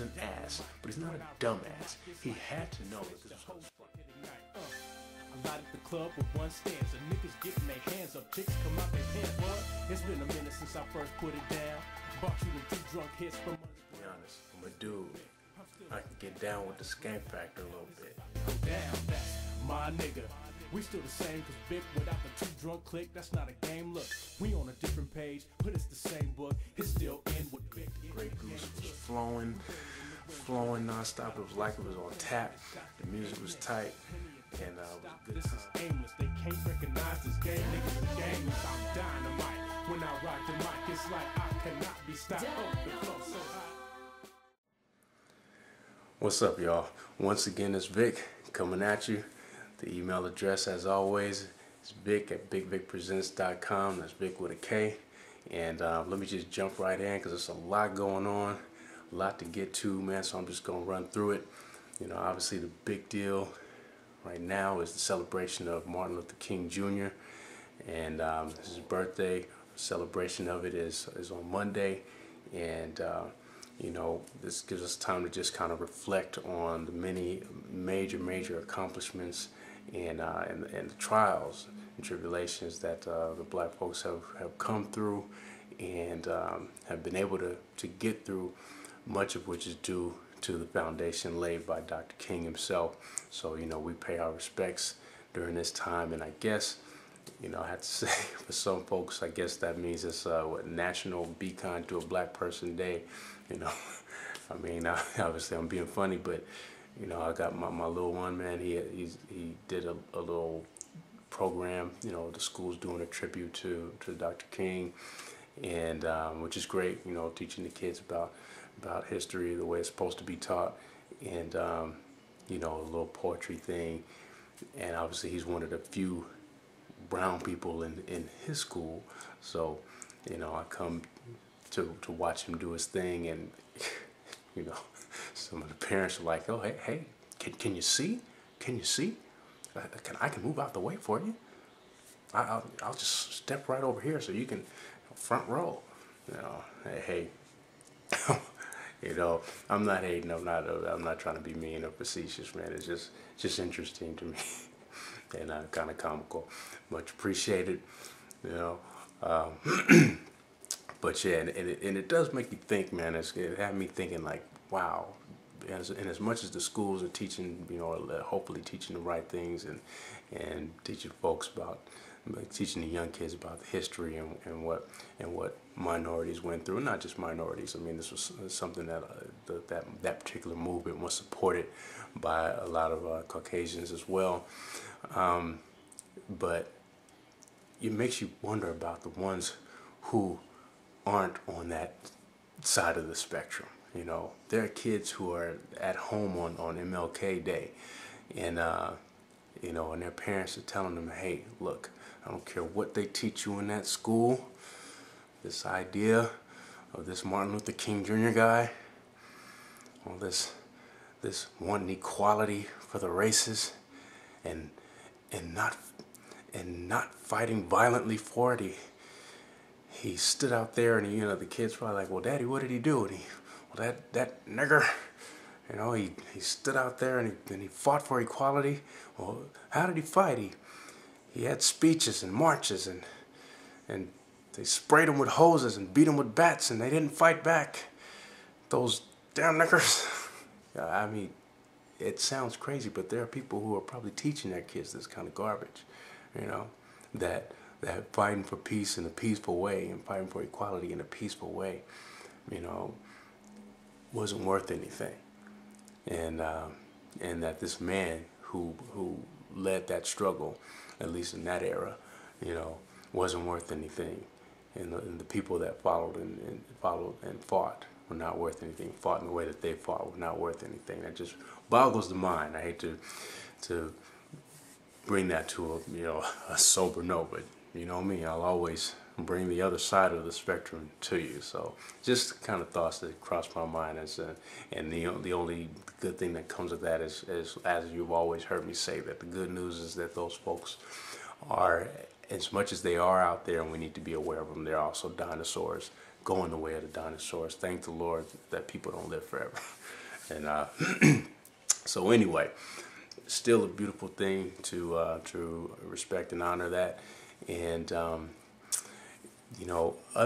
an ass, but he's not a dumbass. He had to know that this was I light at the club with one stanza. Niggas getting their hands up, chicks come out their pants. What? It's been a minute since I first put it down. Bought you them 2 drunk hits from to be honest, I'm a dude. I can get down with the skank factor a little bit. Down, that's my nigga. We still the same, cause Vik without the 2 drunk click, that's not a game. Look, we on a different page, but it's the same book. It's still in with Vik. Grey Goose was flowing nonstop. It was like it was on tap. The music was tight, and this is aimless. They can't recognize this game. Niggas the game is I'm dynamite. When I rock the mic, it's like I cannot be stopped. Oh, the flow so high. What's up, y'all? Once again, it's Vik coming at you. The email address, as always, is Vik@BigVikPresents.com. That's Vik with a K. And let me just jump right in because there's a lot going on, a lot to get to, man. So I'm just going to run through it. You know, obviously the big deal right now is the celebration of Martin Luther King Jr. And this is his birthday. Celebration of it is on Monday. And you know, this gives us time to just kind of reflect on the many major accomplishments and the trials and tribulations that the black folks have come through and have been able to get through, much of which is due to the foundation laid by Dr. King himself. So, you know, we pay our respects during this time, and I guess, you know, I have to say, for some folks, I guess that means it's National Be Kind to a Black Person Day. You know, I mean, obviously I'm being funny, but you know, I got my little one, man. He did a little program. You know, the school's doing a tribute to Dr. King, and which is great. You know, teaching the kids about history the way it's supposed to be taught, and you know, a little poetry thing. And obviously, he's one of the few brown people in his school, so you know, I come to watch him do his thing, and you know, some of the parents are like, "Oh, hey, can you see? Can you see? I can move out the way for you. I'll just step right over here so you can front row." You know, hey, you know, I'm not hating. I'm not trying to be mean or facetious, man. It's just interesting to me and kind of comical. Much appreciated, you know. But yeah, and it does make you think, man. It had me thinking, like, wow. And as much as the schools are teaching, you know, hopefully teaching the right things and teaching folks about, teaching the young kids about the history and what minorities went through. Not just minorities. I mean, this was something that that particular movement was supported by a lot of Caucasians as well. But it makes you wonder about the ones who aren't on that side of the spectrum. You know, there are kids who are at home on MLK Day, and you know, and their parents are telling them, "Hey, look, I don't care what they teach you in that school. This idea of this Martin Luther King Jr. guy, all this wanting equality for the races, and not fighting violently for it. He stood out there, and you know, the kids probably like, "Well, Daddy, what did he do?" And that nigger, you know, he stood out there and he fought for equality. Well, how did he fight? He had speeches and marches, and they sprayed him with hoses and beat him with bats, and they didn't fight back. Those damn niggers. I mean, it sounds crazy, but there are people who are probably teaching their kids this kind of garbage, you know, that fighting for peace in a peaceful way and fighting for equality in a peaceful way, you know, wasn't worth anything. And that this man who led that struggle, at least in that era, you know, wasn't worth anything. And the people that followed and fought were not worth anything. Fought in the way that they fought were not worth anything. That just boggles the mind. I hate to bring that to a sober note, but you know me, I'll always bring the other side of the spectrum to you. So just kind of thoughts that crossed my mind, and the only good thing that comes of that is, as you've always heard me say, that the good news is that those folks are, as much as they are out there and we need to be aware of them, they're also dinosaurs going the way of the dinosaurs. Thank the Lord that people don't live forever. And so anyway, still a beautiful thing to respect and honor that. And other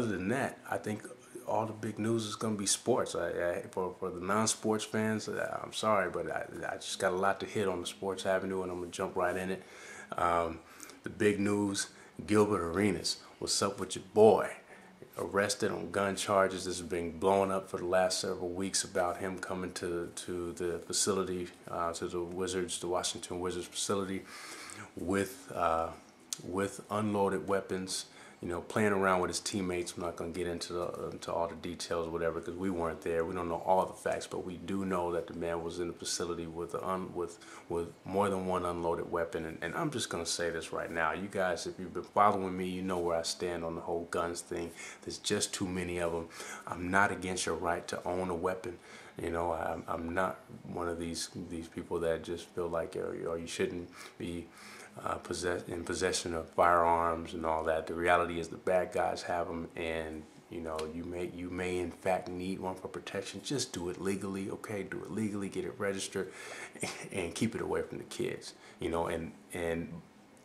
than that, I think all the big news is going to be sports. For the non-sports fans, I'm sorry, but I just got a lot to hit on the sports avenue, and I'm going to jump right in it. The big news, Gilbert Arenas. What's up with your boy? Arrested on gun charges. This has been blowing up for the last several weeks about him coming to the facility, to the Washington Wizards facility with unloaded weapons, playing around with his teammates. I'm not going to get into all the details or whatever, because we weren't there. We don't know all the facts, but we do know that the man was in the facility with more than one unloaded weapon. And I'm just going to say this right now. You guys, if you've been following me, you know where I stand on the whole guns thing. There's just too many of them. I'm not against your right to own a weapon. I'm not one of these people that just feel like or you shouldn't be in possession of firearms and all that. The reality is the bad guys have them, and you may in fact need one for protection. Just do it legally, okay? Do it legally, get it registered, and keep it away from the kids.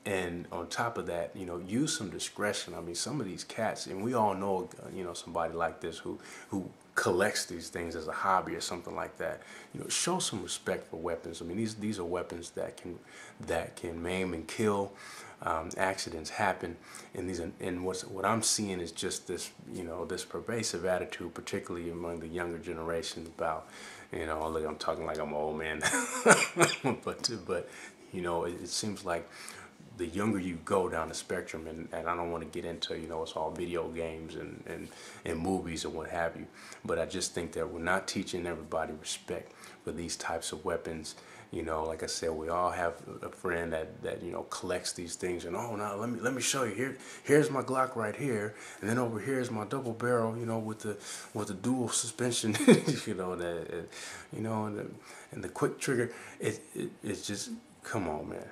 And on top of that, use some discretion. I mean, some of these cats, and we all know, somebody like this who collects these things as a hobby or something like that. Show some respect for weapons. I mean, these are weapons that can maim and kill. Accidents happen, and what I'm seeing is just this, this pervasive attitude, particularly among the younger generation, about, look, I'm talking like I'm an old man, but it seems like the younger you go down the spectrum, and I don't want to get into, it's all video games and movies and what have you, but I just think that we're not teaching everybody respect for these types of weapons. Like I said, we all have a friend that collects these things, and now let me show you. Here's my Glock right here, and then over here is my double barrel, with the dual suspension, and the quick trigger. It's just, come on, man.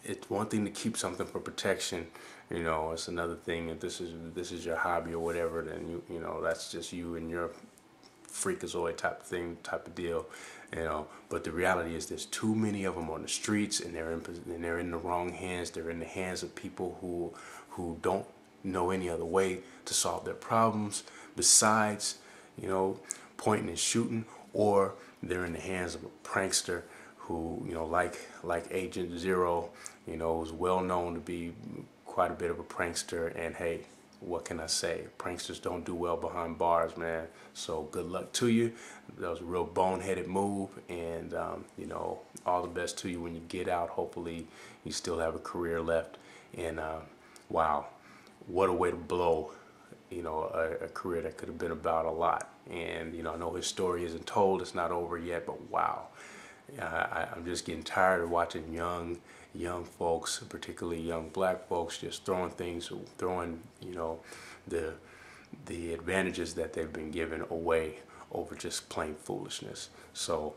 It's one thing to keep something for protection. It's another thing if this is your hobby or whatever. Then that's just you and your freakazoid type of deal. But the reality is there's too many of them on the streets, and they're in the wrong hands. They're in the hands of people who don't know any other way to solve their problems besides pointing and shooting, or they're in the hands of a prankster who, like Agent Zero, is well known to be quite a bit of a prankster. And hey, what can I say? Pranksters don't do well behind bars, man. So good luck to you. That was a real boneheaded move, and all the best to you when you get out. Hopefully you still have a career left. And wow, what a way to blow a career that could have been about a lot. And I know his story isn't told, it's not over yet, but wow, I'm just getting tired of watching young folks, particularly young black folks, just throwing the advantages that they've been given away over just plain foolishness. So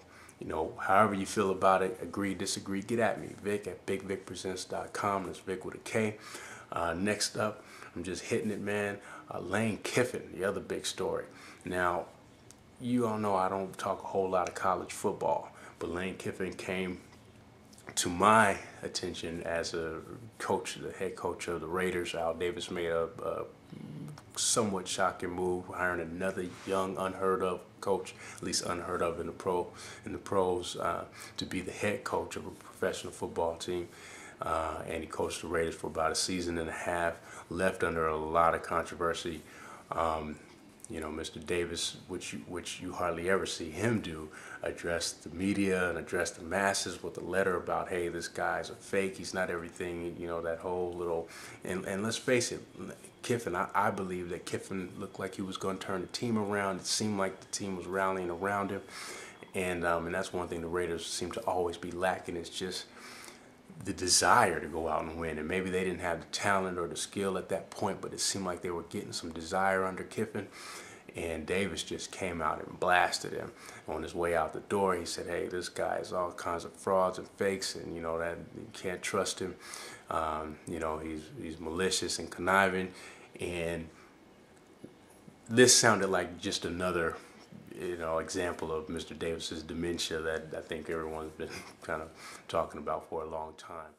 however you feel about it, agree, disagree, get at me. Vic at BigVicPresents.com. That's Vic with a K. Next up, I'm just hitting it, man. Lane Kiffin, the other big story. Now, you all know I don't talk a whole lot of college football, but Lane Kiffin came to my attention as a coach, the head coach of the Raiders. Al Davis made a somewhat shocking move, hiring another young, unheard of coach, at least unheard of in the pros, to be the head coach of a professional football team. And he coached the Raiders for about a season and a half, left under a lot of controversy. Mr. Davis, which you hardly ever see him do, address the media and address the masses with a letter about, hey, this guy's a fake, he's not everything, that whole little, and let's face it, Kiffin, I believe that Kiffin looked like he was going to turn the team around. It seemed like the team was rallying around him, and that's one thing the Raiders seem to always be lacking, is just the desire to go out and win. And maybe they didn't have the talent or the skill at that point, but it seemed like they were getting some desire under Kiffin. And Davis just came out and blasted him. On his way out the door, he said, hey, this guy is all kinds of frauds and fakes, and that you can't trust him. You know, he's malicious and conniving, and this sounded like just another, you know, example of Mr. Davis's dementia that I think everyone's been kind of talking about for a long time.